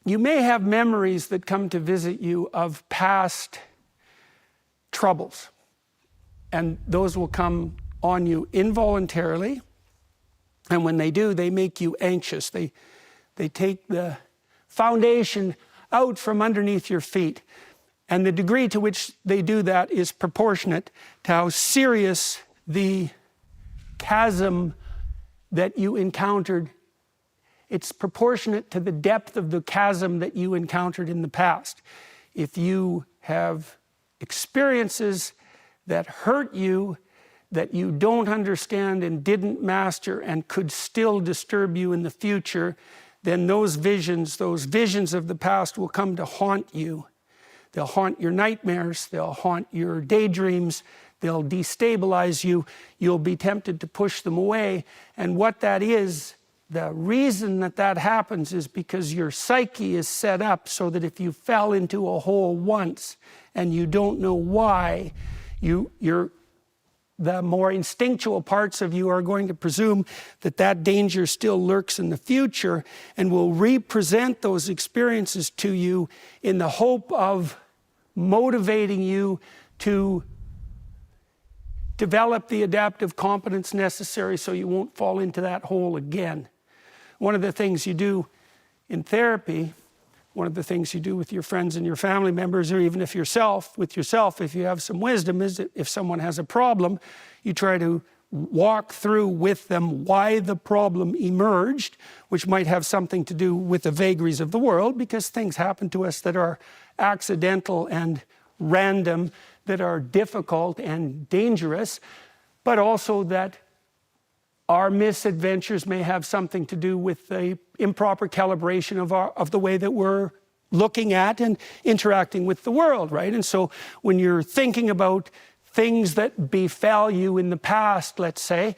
you may have memories that come to visit you of past troubles. And those will come on you involuntarily. And when they do, they make you anxious. They take the foundation out from underneath your feet. And the degree to which they do that is proportionate to how serious the chasm that you encountered. It's proportionate to the depth of the chasm that you encountered in the past. If you have experiences that hurt you, that you don't understand and didn't master and could still disturb you in the future, then those visions of the past will come to haunt you. They'll haunt your nightmares, they'll haunt your daydreams, they'll destabilize you. You'll be tempted to push them away. And what that is, the reason that happens is because your psyche is set up so that if you fell into a hole once and you don't know why, the more instinctual parts of you are going to presume that danger still lurks in the future and will represent those experiences to you in the hope of motivating you to develop the adaptive competence necessary so you won't fall into that hole again. One of the things you do in therapy, one of the things you do with your friends and your family members, or even if with yourself, if you have some wisdom, is that if someone has a problem, you try to walk through with them why the problem emerged, which might have something to do with the vagaries of the world, because things happen to us that are accidental and random, that are difficult and dangerous, but also that our misadventures may have something to do with the improper calibration of the way that we're looking at and interacting with the world, right? And so when you're thinking about things that befell you in the past, let's say,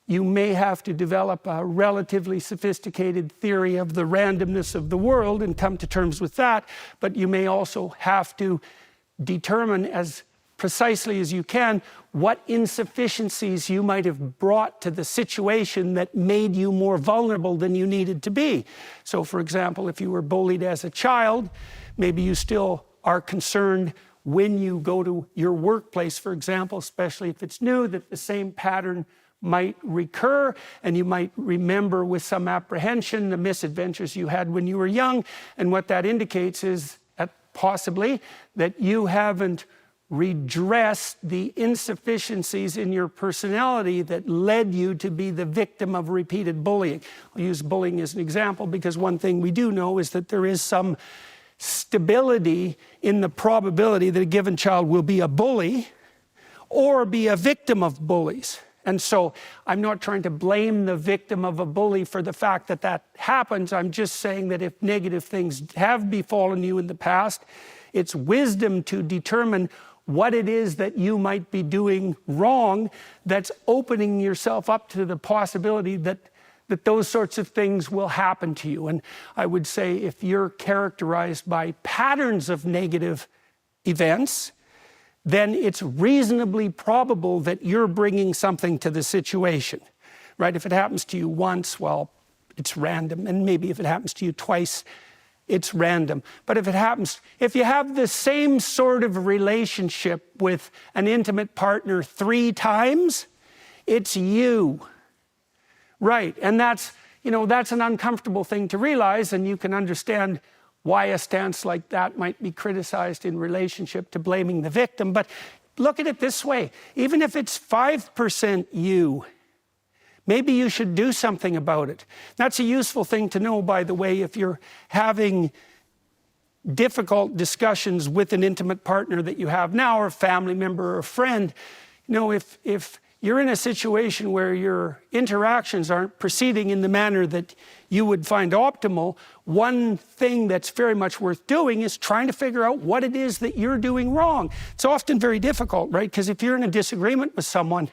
you may have to develop a relatively sophisticated theory of the randomness of the world and come to terms with that, but you may also have to determine as precisely as you can what insufficiencies you might have brought to the situation that made you more vulnerable than you needed to be. So for example, if you were bullied as a child, maybe you still are concerned when you go to your workplace, for example, especially if it's new, that the same pattern might recur, and you might remember with some apprehension the misadventures you had when you were young. And what that indicates is possibly that you haven't redress the insufficiencies in your personality that led you to be the victim of repeated bullying. I'll use bullying as an example because one thing we do know is that there is some stability in the probability that a given child will be a bully or be a victim of bullies. And so I'm not trying to blame the victim of a bully for the fact that happens. I'm just saying that if negative things have befallen you in the past, it's wisdom to determine what it is that you might be doing wrong that's opening yourself up to the possibility that those sorts of things will happen to you. And I would say if you're characterized by patterns of negative events, then it's reasonably probable that you're bringing something to the situation, right? If it happens to you once, well, it's random. And maybe if it happens to you twice, it's random. But if you have the same sort of relationship with an intimate partner 3 times, it's you, right? And that's an uncomfortable thing to realize, and you can understand why a stance like that might be criticized in relationship to blaming the victim. But look at it this way, even if it's 5% you, maybe you should do something about it. That's a useful thing to know, by the way, if you're having difficult discussions with an intimate partner that you have now, or a family member or a friend. If you're in a situation where your interactions aren't proceeding in the manner that you would find optimal, one thing that's very much worth doing is trying to figure out what it is that you're doing wrong. It's often very difficult, right? Because if you're in a disagreement with someone,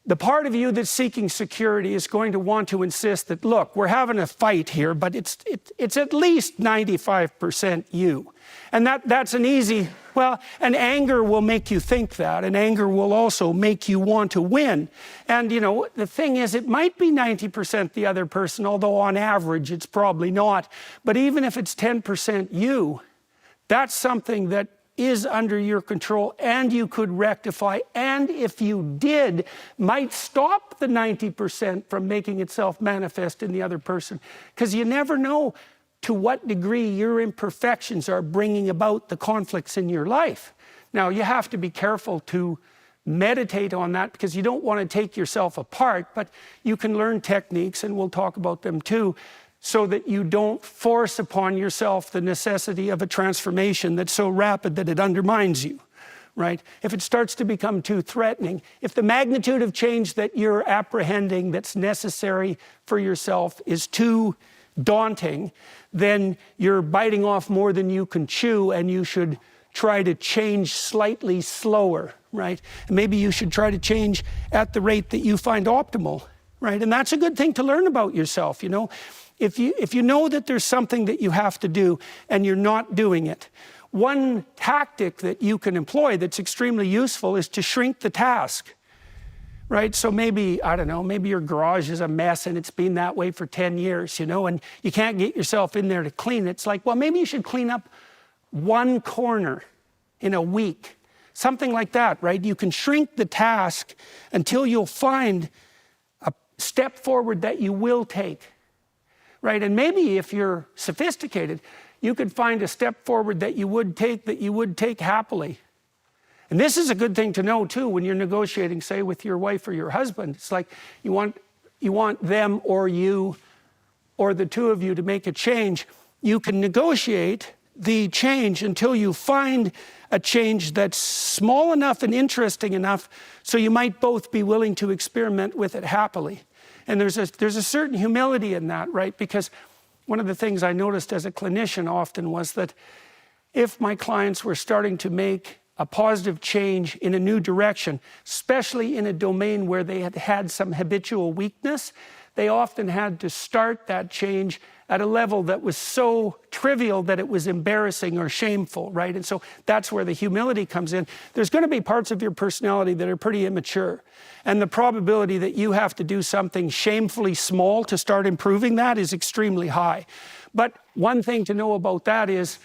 the part of you that's seeking security is going to want to insist that, look, we're having a fight here, but it's at least 95% you. And that's an easy, well, and anger will make you think that, and anger will also make you want to win. And, you know, the thing is, it might be 90% the other person, although on average it's probably not. But even if it's 10% you, that's something that is under your control and you could rectify, and if you did, might stop the 90% from making itself manifest in the other person. Because you never know to what degree your imperfections are bringing about the conflicts in your life. Now, you have to be careful to meditate on that, because you don't want to take yourself apart, but you can learn techniques, and we'll talk about them too, so that you don't force upon yourself the necessity of a transformation that's so rapid that it undermines you, right? If it starts to become too threatening, if the magnitude of change that you're apprehending that's necessary for yourself is too daunting, then you're biting off more than you can chew, and you should try to change slightly slower, right? And maybe you should try to change at the rate that you find optimal, right? And that's a good thing to learn about yourself, you know? If you know that there's something that you have to do and you're not doing it, one tactic that you can employ that's extremely useful is to shrink the task, right? So maybe, I don't know, maybe your garage is a mess and it's been that way for 10 years, you know, and you can't get yourself in there to clean it. It's like, well, maybe you should clean up one corner in a week, something like that, right? You can shrink the task until you'll find a step forward that you will take. Right? And maybe if you're sophisticated, you could find a step forward that you would take happily. And this is a good thing to know too when you're negotiating, say, with your wife or your husband. It's like you want them or you or the two of you to make a change. You can negotiate the change until you find a change that's small enough and interesting enough so you might both be willing to experiment with it happily. And there's a certain humility in that, right? Because one of the things I noticed as a clinician often was that if my clients were starting to make a positive change in a new direction, especially in a domain where they had had some habitual weakness, they often had to start that change at a level that was so trivial that it was embarrassing or shameful, right? And so that's where the humility comes in. There's going to be parts of your personality that are pretty immature. And the probability that you have to do something shamefully small to start improving that is extremely high. But one thing to know about that is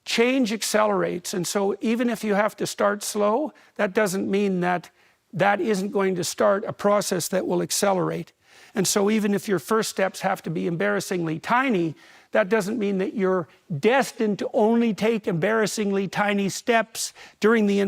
change accelerates. And so even if you have to start slow, that doesn't mean that that isn't going to start a process that will accelerate. And so even if your first steps have to be embarrassingly tiny, that doesn't mean that you're destined to only take embarrassingly tiny steps during the